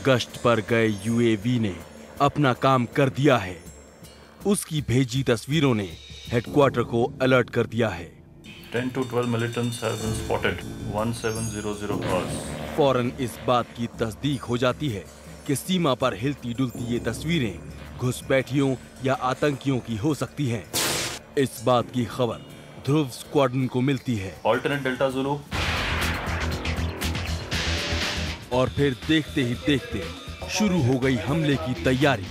गश्त पर गए यूएवी ने अपना काम कर दिया है। उसकी भेजी तस्वीरों ने हेडक्वार्टर को अलर्ट कर दिया है। 10 to 12 militants have been spotted. 1700 hours. फौरन इस बात की तस्दीक हो जाती है कि सीमा पर हिलती डुलती ये तस्वीरें घुसपैठियों या आतंकियों की हो सकती हैं। इस बात की खबर ध्रुव स्क्वाड्रन को मिलती है। Alternate Delta Zulu. और फिर देखते ही देखते शुरू हो गई हमले की तैयारी।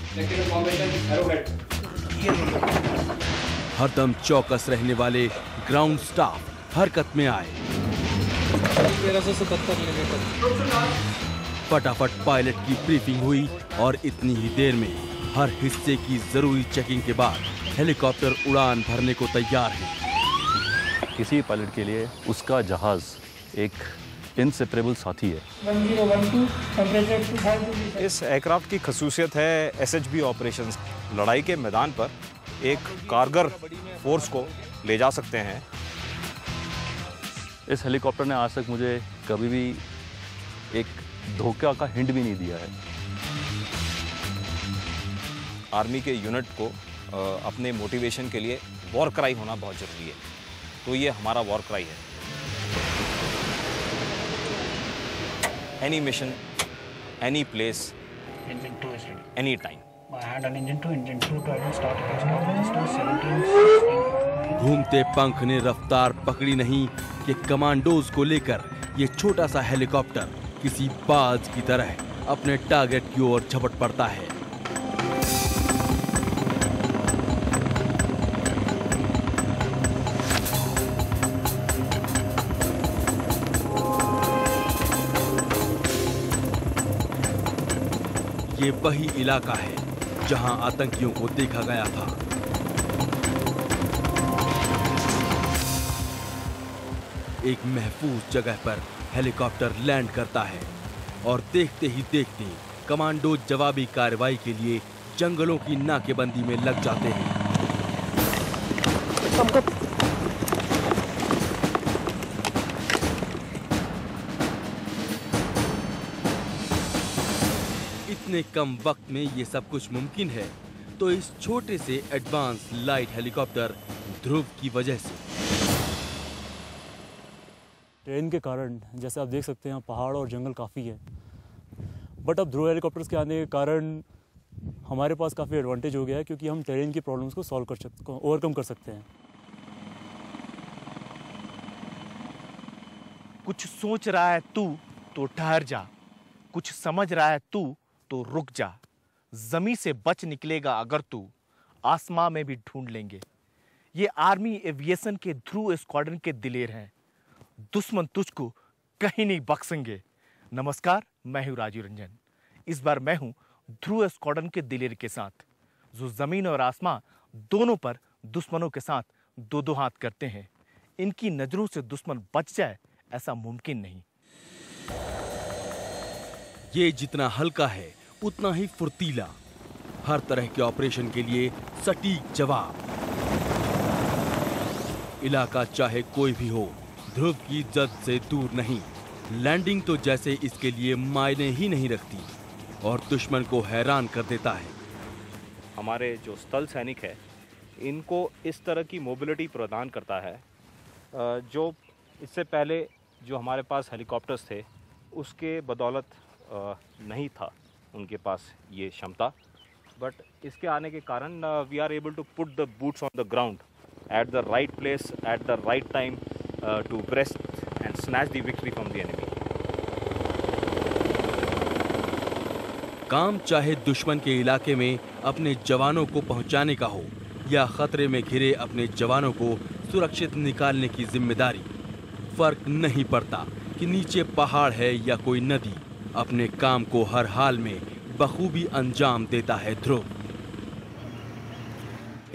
हरदम चौकस रहने वाले ग्राउंड स्टाफ हरकत में आए। 1377 मिलीमीटर। फटाफट पायलट की ब्रीफिंग हुई और इतनी ही देर में हर हिस्से की जरूरी चेकिंग के बाद हेलीकॉप्टर उड़ान भरने को तैयार है। किसी पायलट के लिए उसका जहाज एक इनसेपरेबल साथी है। 1012 टेम्परेचर। इस एयरक्राफ्ट की खसूसियत है SHB ऑपरेशंस। लड़ाई के मैदान पर एक कारगर फोर्स को ले जा सकते हैं। इस हेलीकॉप्टर ने आज तक मुझे कभी भी एक धोखा का हिंट भी नहीं दिया है। आर्मी के यूनिट को अपने मोटिवेशन के लिए वॉर क्राई होना बहुत ज़रूरी है, तो ये हमारा वॉर क्राई है। Any mission, any place, any time. घूमते पंख ने रफ्तार पकड़ी नहीं कि कमांडोज को लेकर ये छोटा सा हेलीकॉप्टर किसी बाज की तरह अपने टारगेट की ओर झपट पड़ता है। ये वही इलाका है जहां आतंकियों को देखा गया था। एक महफूज जगह पर हेलीकॉप्टर लैंड करता है और देखते ही देखते कमांडो जवाबी कार्रवाई के लिए जंगलों की नाकेबंदी में लग जाते हैं। इतने कम वक्त में ये सब कुछ मुमकिन है तो इस छोटे से एडवांस लाइट हेलीकॉप्टर ध्रुव की वजह से। ट्रेन के कारण जैसे आप देख सकते हैं पहाड़ और जंगल काफ़ी है, बट अब ध्रुव हेलीकॉप्टर्स के आने के कारण हमारे पास काफ़ी एडवांटेज हो गया है क्योंकि हम ट्रेन की प्रॉब्लम्स को ओवरकम कर सकते हैं। कुछ सोच रहा है तू तो ठहर जा, कुछ समझ रहा है तू तो रुक जा। जमी से बच निकलेगा अगर तू, आसमां में भी ढूंढ लेंगे। ये आर्मी एविएशन के ध्रुव स्क्वाड्रन के दिलेर हैं। दुश्मन तुझको कहीं नहीं बख्शेंगे। नमस्कार, मैं हूं राजीव रंजन। इस बार मैं हूं ध्रुव स्क्वाड्रन के दिलेर के साथ, जो जमीन और आसमां दोनों पर दुश्मनों के साथ दो दो हाथ करते हैं। इनकी नजरों से दुश्मन बच जाए ऐसा मुमकिन नहीं। ये जितना हल्का है उतना ही फुर्तीला, हर तरह के ऑपरेशन के लिए सटीक जवाब। इलाका चाहे कोई भी हो, ध्रुव की जद से दूर नहीं। लैंडिंग तो जैसे इसके लिए मायने ही नहीं रखती और दुश्मन को हैरान कर देता है। हमारे जो स्थल सैनिक है इनको इस तरह की मोबिलिटी प्रदान करता है जो इससे पहले जो हमारे पास हेलीकॉप्टर्स थे उसके बदौलत नहीं था उनके पास ये क्षमता। बट इसके आने के कारण we are able to put the boots on the ground at the right place at the right time to wrest and snatch the victory from the enemy. काम चाहे दुश्मन के इलाके में अपने जवानों को पहुंचाने का हो या खतरे में घिरे अपने जवानों को सुरक्षित निकालने की जिम्मेदारी, फर्क नहीं पड़ता कि नीचे पहाड़ है या कोई नदी। अपने काम को हर हाल में बखूबी अंजाम देता है ध्रुव।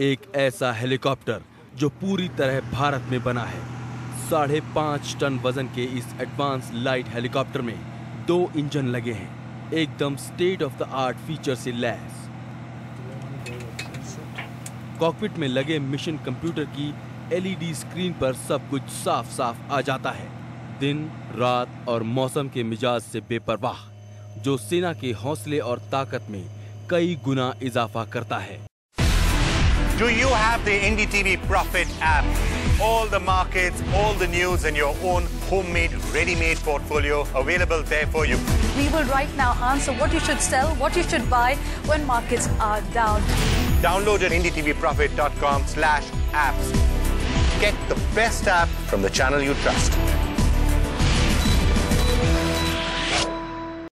एक ऐसा हेलीकॉप्टर जो पूरी तरह भारत में बना है। 5.5 टन वजन के इस एडवांस लाइट हेलीकॉप्टर में 2 इंजन लगे हैं, एकदम state of the art feature से लैस। कॉकपिट में लगे मिशन कंप्यूटर की LED स्क्रीन पर सब कुछ साफ साफ आ जाता है। दिन, रात और मौसम के मिजाज से बेपरवाह जो सेना के हौसले और ताकत में कई गुना इजाफा करता है। Do you have the IndyTV Profit app? All the markets, all the news and your own homemade, ready-made portfolio available there for you. We will right now answer what you should sell, what you should buy when markets are down. Download at IndyTVProfit.com/apps. Get the best app from the channel you trust.